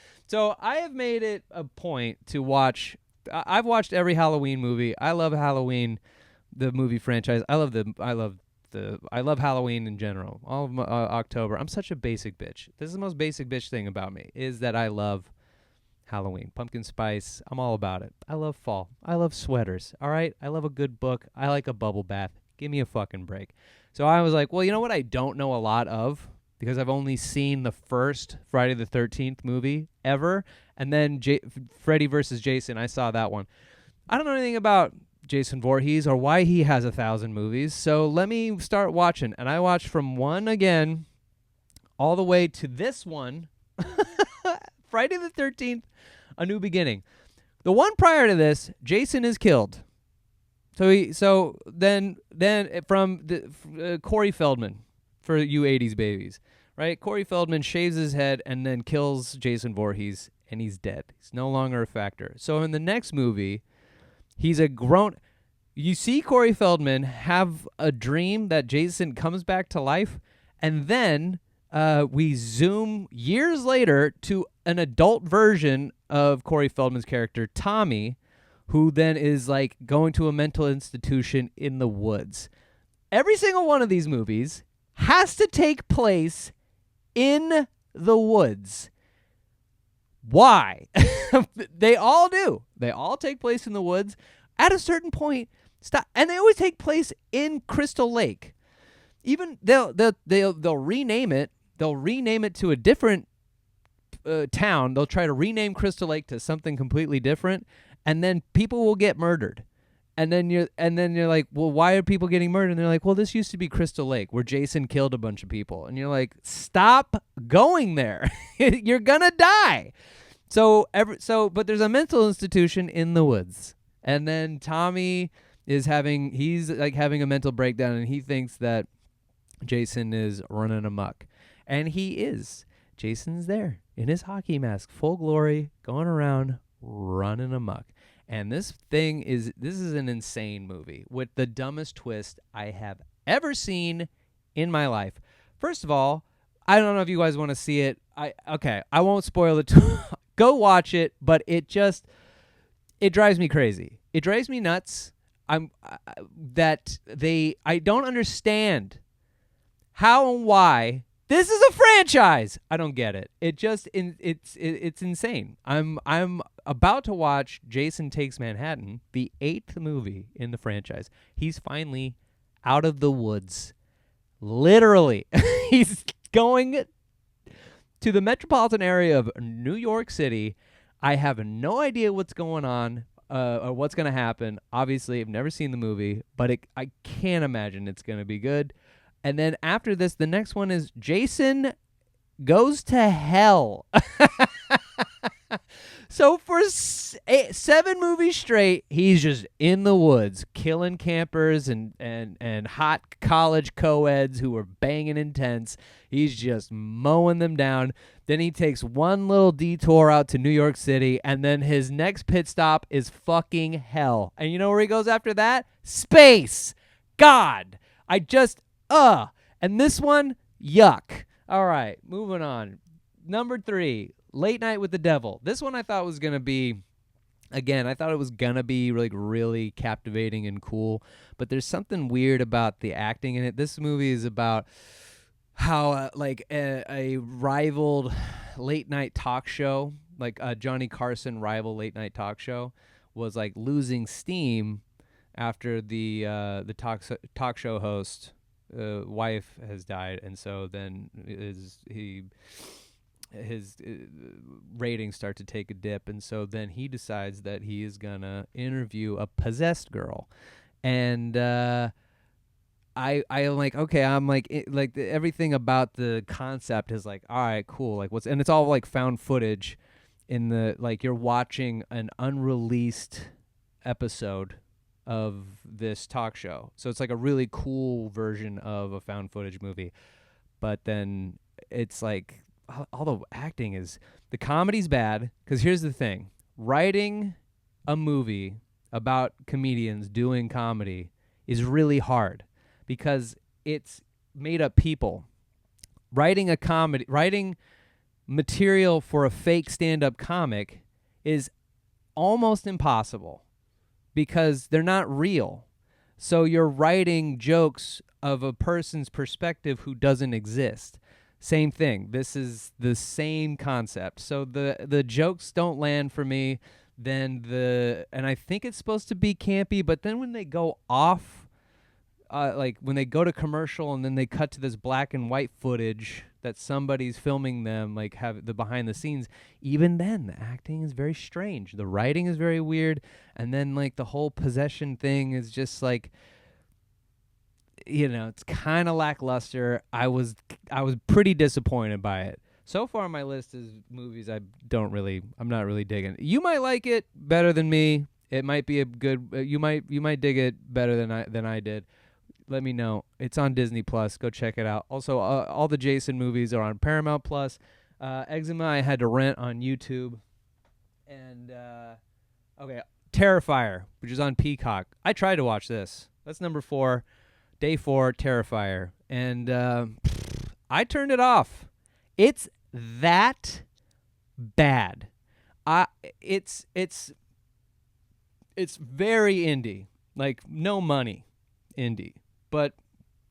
have made it a point to watch. I've watched every Halloween movie. I love Halloween, the movie franchise. I love Halloween in general. All of October. I'm such a basic bitch. This is the most basic bitch thing about me, is that I love Halloween. Pumpkin spice. I'm all about it. I love fall. I love sweaters. All right? I love a good book. I like a bubble bath. Give me a fucking break. So I was like, well, you know what I don't know a lot of? Because I've only seen the first Friday the 13th movie ever. And then Freddy vs. Jason, I saw that one. I don't know anything about Jason Voorhees or why he has 1,000 movies. So let me start watching. And I watched from one again all the way to this one, Friday the 13th, A New Beginning. The one prior to this, Jason is killed. So then from the Corey Feldman, for you 80s babies, right? Corey Feldman shaves his head and then kills Jason Voorhees, and he's dead. He's no longer a factor. So in the next movie, he's a grown. You see Corey Feldman have a dream that Jason comes back to life, and then we zoom years later to an adult version of Corey Feldman's character, Tommy, who then is like going to a mental institution in the woods. Every single one of these movies has to take place in the woods. Why? They all do. They all take place in the woods. At a certain point, stop, and they always take place in Crystal Lake. Even they'll rename it. They'll rename it to a different town. They'll try to rename Crystal Lake to something completely different, and then people will get murdered. And then you're like, well, why are people getting murdered? And they're like, well, this used to be Crystal Lake where Jason killed a bunch of people. And you're like, stop going there. You're gonna die. But there's a mental institution in the woods. And then Tommy he's having a mental breakdown, and he thinks that Jason is running amok. And he is. Jason's there in his hockey mask, full glory, going around running amok. And this is an insane movie with the dumbest twist I have ever seen in my life. First of all, I don't know if you guys want to see it. I won't spoil it. Go watch it, but it drives me crazy. It drives me nuts. I don't understand how and why this is a franchise. I don't get it. It's insane. I'm about to watch Jason Takes Manhattan, the 8th movie in the franchise. He's finally out of the woods. Literally. He's going to the metropolitan area of New York City. I have no idea what's going on or what's going to happen. Obviously, I've never seen the movie, but I can't imagine it's going to be good. And then after this, the next one is Jason goes to hell. So for 7 movies straight, he's just in the woods, killing campers and hot college co-eds who are banging in tents. He's just mowing them down. Then he takes one little detour out to New York City, and then his next pit stop is fucking hell. And you know where he goes after that? Space. God. And this one, yuck. All right, moving on. Number 3. Late Night with the Devil. This one I thought was going to be, again, I thought it was going to be like really captivating and cool, but there's something weird about the acting in it. This movie is about how like a rivaled late night talk show, like a Johnny Carson rival late night talk show, was like losing steam after the talk show host wife has died, and so then his ratings start to take a dip, and so then he decides that he is gonna interview a possessed girl, and I'm like, okay, I'm like everything about the concept is like, all right, cool, like and it's all like found footage in the, like, you're watching an unreleased episode of this talk show, so it's like a really cool version of a found footage movie, but then it's like all the acting is, the comedy's bad, because here's the thing, writing a movie about comedians doing comedy is really hard because it's made up people. Writing material for a fake stand-up comic is almost impossible because they're not real. So you're writing jokes of a person's perspective who doesn't exist. Same thing. This is the same concept. So the jokes don't land for me. And I think it's supposed to be campy, but then when they go off, like when they go to commercial and then they cut to this black and white footage that somebody's filming them, like have the behind the scenes, even then the acting is very strange. The writing is very weird. And then like the whole possession thing is just like, it's kind of lackluster. I was pretty disappointed by it. So far, my list is movies I'm not really digging. You might like it better than me. It might be a good. You might dig it better than I did. Let me know. It's on Disney Plus. Go check it out. Also, all the Jason movies are on Paramount Plus. Eczema I had to rent on YouTube. And okay, Terrifier, which is on Peacock. I tried to watch this. That's number 4. Day 4, Terrifier. And I turned it off. It's that bad. It's very indie. Like, no money indie. But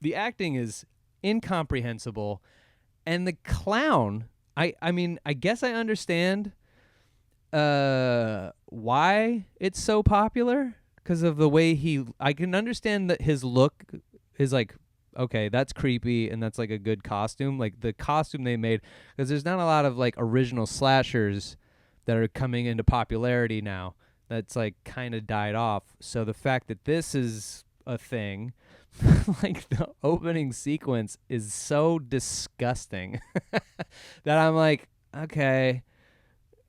the acting is incomprehensible. And the clown, I mean, I guess I understand why it's so popular. Because of the way I can understand that his look is like, okay, that's creepy and that's like a good costume. Like the costume they made, because there's not a lot of like original slashers that are coming into popularity now. That's like kind of died off. So the fact that this is a thing, like the opening sequence is so disgusting that I'm like, okay.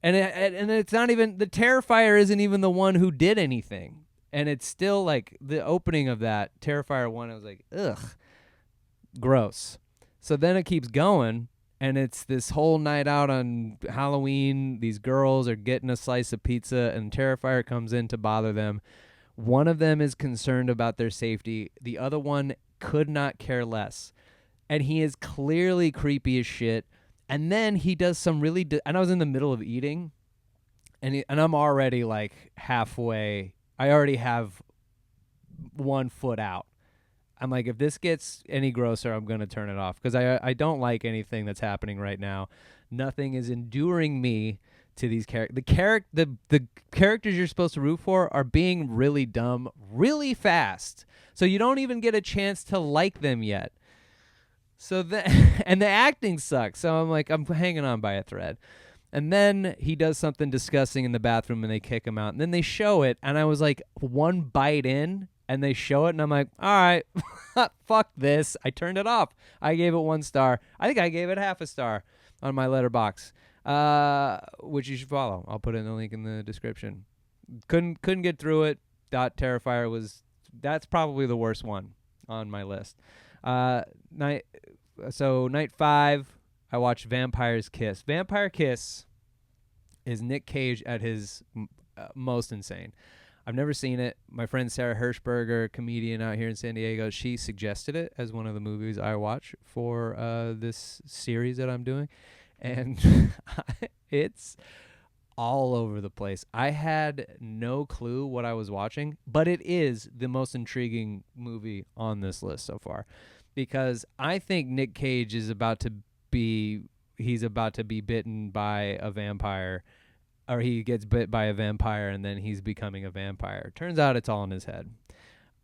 And it's not even, the Terrifier isn't even the one who did anything. And it's still like the opening of that Terrifier 1, I was like, ugh, gross. So then it keeps going, and it's this whole night out on Halloween. These girls are getting a slice of pizza, and Terrifier comes in to bother them. One of them is concerned about their safety. The other one could not care less. And he is clearly creepy as shit. And then he does some really... and I was in the middle of eating, and I'm already like halfway... I already have 1 foot out. I'm like, if this gets any grosser, I'm going to turn it off because I don't like anything that's happening right now. Nothing is enduring me to these characters. The characters you're supposed to root for are being really dumb really fast. So you don't even get a chance to like them yet. So and the acting sucks. So I'm like, I'm hanging on by a thread. And then he does something disgusting in the bathroom and they kick him out. And then they show it. And I was like 1 bite in and they show it. And I'm like, all right, fuck this. I turned it off. I gave it 1 star. I think I gave it half a star. on my letterbox, which you should follow. I'll put in the link in the description. Couldn't get through it. That's probably the worst one on my list. Night 5, I watched Vampire's Kiss. Vampire Kiss is Nick Cage at his most insane. I've never seen it. My friend Sarah Hirschberger, comedian out here in San Diego, she suggested it as one of the movies I watch for this series that I'm doing. And it's all over the place. I had no clue what I was watching, but it is the most intriguing movie on this list so far, because I think Nick Cage is about to be bitten by a vampire, or he gets bit by a vampire and then he's becoming a vampire. Turns out it's all in his head.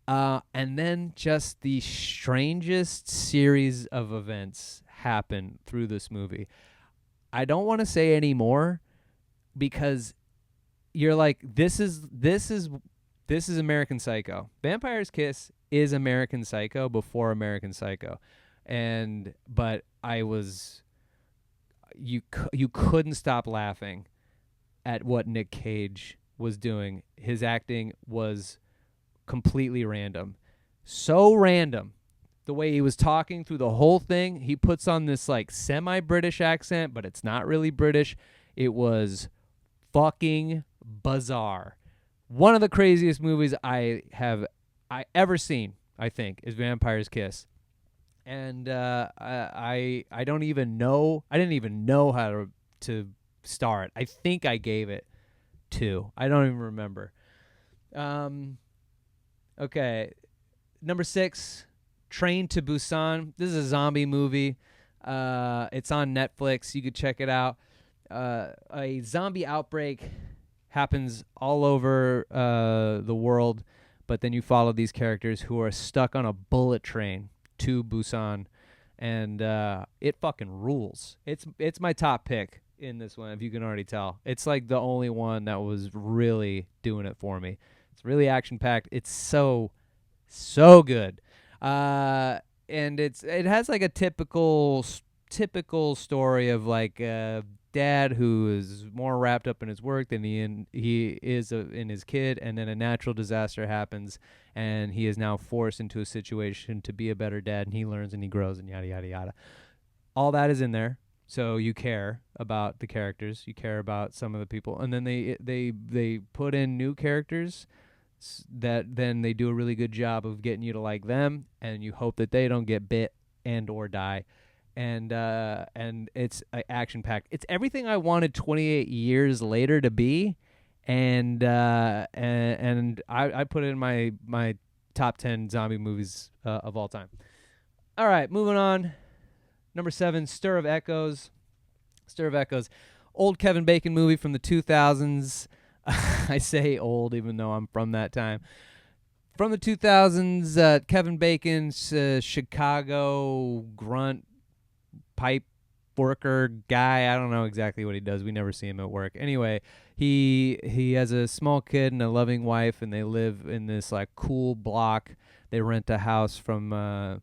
And then just the strangest series of events happen through this movie. I don't want to say any more, because you're like, this is American Psycho. Vampire's Kiss is American Psycho before American Psycho. But you couldn't stop laughing at what Nick Cage was doing. His acting was completely random. So random. The way he was talking through the whole thing, he puts on this like semi-British accent, but it's not really British. It was fucking bizarre. One of the craziest movies I ever seen, I think, is Vampire's Kiss. And I didn't even know how to start. I think I gave it 2. I don't even remember. Okay. Number 6, Train to Busan. This is a zombie movie. It's on Netflix. You could check it out. A zombie outbreak happens all over the world, but then you follow these characters who are stuck on a bullet train to Busan, and it fucking rules. It's my top pick in this one, if you can already tell. It's like the only one that was really doing it for me. It's really action-packed. It's so good. And it has like a typical story of like a dad who is more wrapped up in his work than he is in his kid, and then a natural disaster happens, and he is now forced into a situation to be a better dad, and he learns and he grows and yada yada yada. All that is in there, so you care about the characters, you care about some of the people, and then they put in new characters that then they do a really good job of getting you to like them, and you hope that they don't get bit and or die. And it's action packed. It's everything I wanted 28 years later to be, and I put it in my top 10 zombie movies of all time. All right, moving on. Number 7, Stir of Echoes. Stir of Echoes, old Kevin Bacon movie from the 2000s. I say old even though I'm from that time. From the 2000s, Kevin Bacon's Chicago grunt pipe worker guy. I don't know exactly what he does. We never see him at work. Anyway, he has a small kid and a loving wife, and they live in this like cool block. They rent a house from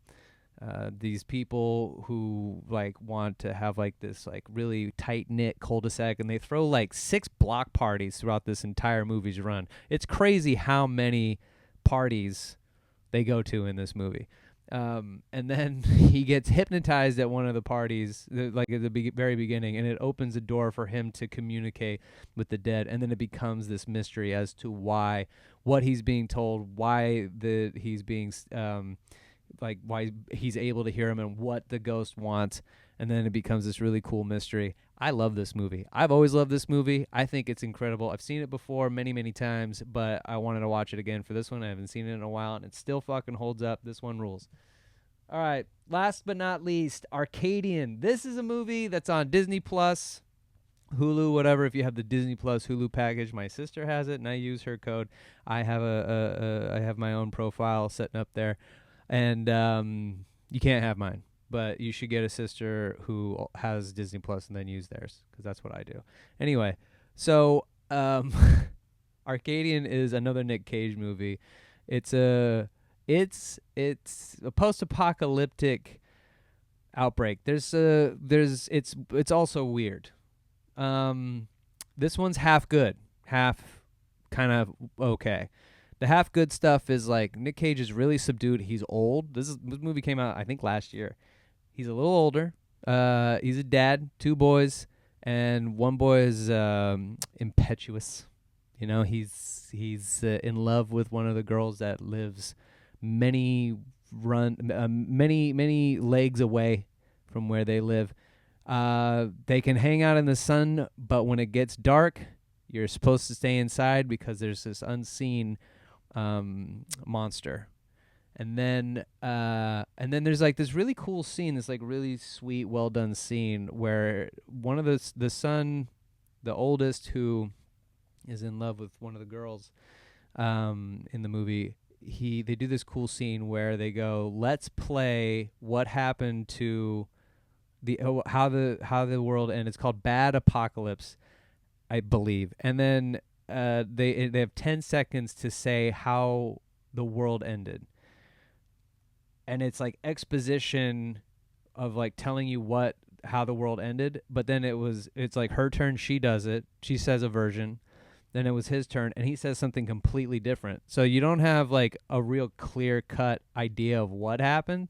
these people who like want to have like this like really tight knit cul-de-sac, and they throw like 6 block parties throughout this entire movie's run. It's crazy how many parties they go to in this movie. And then he gets hypnotized at one of the parties, like at the very beginning, and it opens a door for him to communicate with the dead. And then it becomes this mystery as to what he's being told, why he's being, why he's able to hear him, and what the ghost wants. And then it becomes this really cool mystery. I love this movie. I've always loved this movie. I think it's incredible. I've seen it before many, many times, but I wanted to watch it again for this one. I haven't seen it in a while, and it still fucking holds up. This one rules. All right, last but not least, Arcadian. This is a movie that's on Disney Plus, Hulu, whatever. If you have the Disney Plus Hulu package, my sister has it, and I use her code. I have I have my own profile setting up there, and you can't have mine. But you should get a sister who has Disney Plus and then use theirs, because that's what I do. Anyway, so Arcadian is another Nick Cage movie. It's a post-apocalyptic Outbreak. It's also weird. This one's half good, half kind of okay. The half good stuff is like Nick Cage is really subdued. He's old. This movie came out I think last year. He's a little older. He's a dad, 2 boys, and one boy is impetuous. You know, he's in love with one of the girls that lives many legs away from where they live. They can hang out in the sun, but when it gets dark, you're supposed to stay inside because there's this unseen monster. And then there's like this really cool scene, this like really sweet, well done scene where one of the son, the oldest, who is in love with one of the girls in the movie, they do this cool scene where they go, let's play what happened to how the world ended. It's called Bad Apocalypse, I believe. And then they have 10 seconds to say how the world ended. And it's like exposition of like telling you how the world ended, but then it's like her turn, she does it. She says a version. Then it was his turn, and he says something completely different. So you don't have like a real clear-cut idea of what happened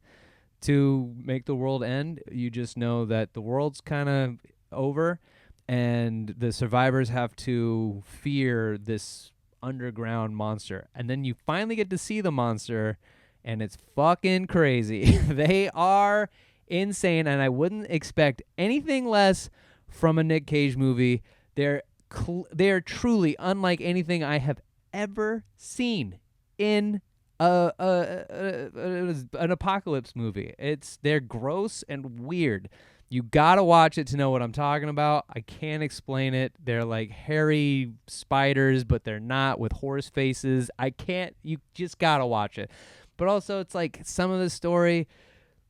to make the world end. You just know that the world's kind of over, and the survivors have to fear this underground monster. And then you finally get to see the monster, and it's fucking crazy. They are insane, and I wouldn't expect anything less from a Nick Cage movie. They are truly unlike anything I have ever seen in an apocalypse movie. They're gross and weird. You gotta watch it to know what I'm talking about. I can't explain it. They're like hairy spiders, but they're not, with horse faces. You just gotta watch it. But also, it's like some of the story,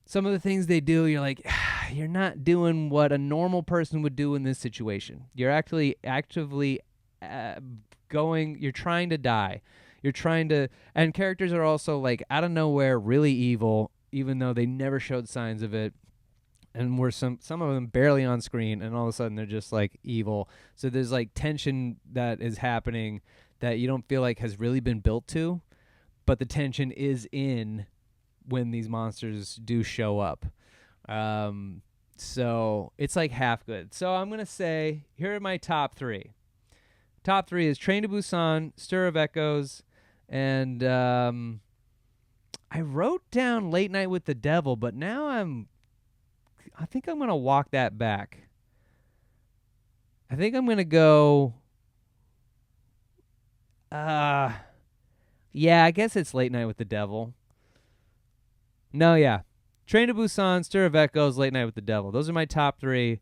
some of the things they do, you're like, you're not doing what a normal person would do in this situation. You're actually actively you're trying to die. And characters are also like out of nowhere really evil, even though they never showed signs of it. And were some of them barely on screen, and all of a sudden they're just like evil. So there's like tension that is happening that you don't feel like has really been built to, but the tension is in when these monsters do show up. So it's like half good. So I'm going to say, here are my top 3. Top 3 is Train to Busan, Stir of Echoes, and I wrote down Late Night with the Devil, but now I think I'm going to walk that back. I think I'm going to go yeah, I guess it's Late Night with the Devil. No, yeah. Train to Busan, Stir of Echoes, Late Night with the Devil. Those are my top 3.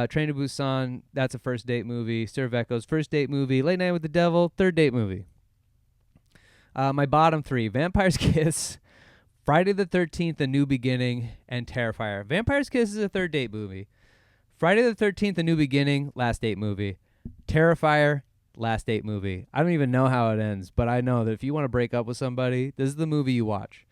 Train to Busan, that's a first date movie. Stir of Echoes, first date movie. Late Night with the Devil, third date movie. My bottom 3, Vampire's Kiss, Friday the 13th, A New Beginning, and Terrifier. Vampire's Kiss is a third date movie. Friday the 13th, A New Beginning, last date movie. Terrifier, last date movie. I don't even know how it ends, but I know that if you want to break up with somebody, this is the movie you watch.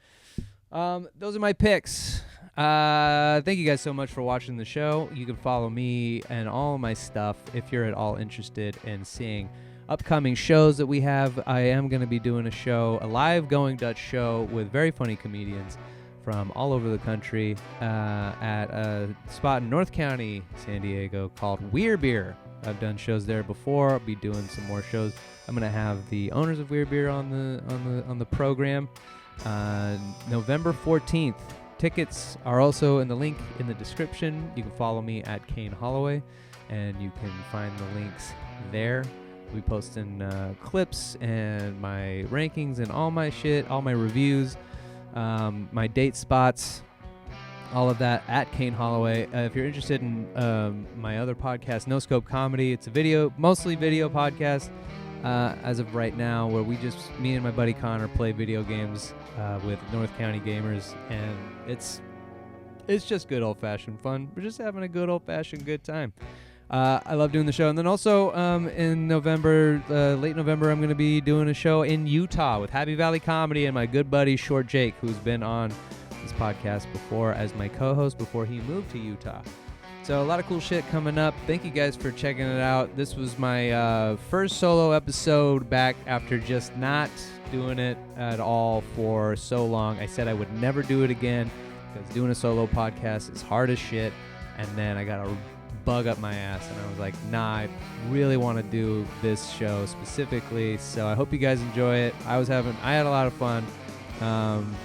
Those are my picks. Thank you guys so much for watching the show. You can follow me and all my stuff if you're at all interested in seeing upcoming shows that we have. I am going to be doing a live Going Dutch show with very funny comedians from all over the country at a spot in North County, San Diego called Weir Beer. I've done shows there before. I'll be doing some more shows. I'm going to have the owners of Weir Beer on the program. November 14th. Tickets are also in the link in the description. You can follow me at Kane Holloway, and you can find the links there. We'll be posting clips and my rankings and all my shit, all my reviews, my date spots, all of that at Kane Holloway. If you're interested in my other podcast, No Scope Comedy, it's a mostly video podcast as of right now, where me and my buddy Connor play video games with North County gamers, and it's just good old-fashioned fun. We're just having a good old-fashioned good time. I love doing the show. And then also in November, late November, I'm going to be doing a show in Utah with Happy Valley Comedy and my good buddy Short Jake, who's been on this podcast before as my co-host before he moved to Utah. So a lot of cool shit coming up. Thank you guys for checking it out. This was my first solo episode back after just not doing it at all for so long. I said I would never do it again because doing a solo podcast is hard as shit. And then I got a bug up my ass and I was like, nah, I really want to do this show specifically. So I hope you guys enjoy it. I had a lot of fun.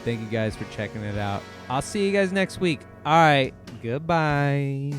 Thank you guys for checking it out. I'll see you guys next week. All right. Goodbye.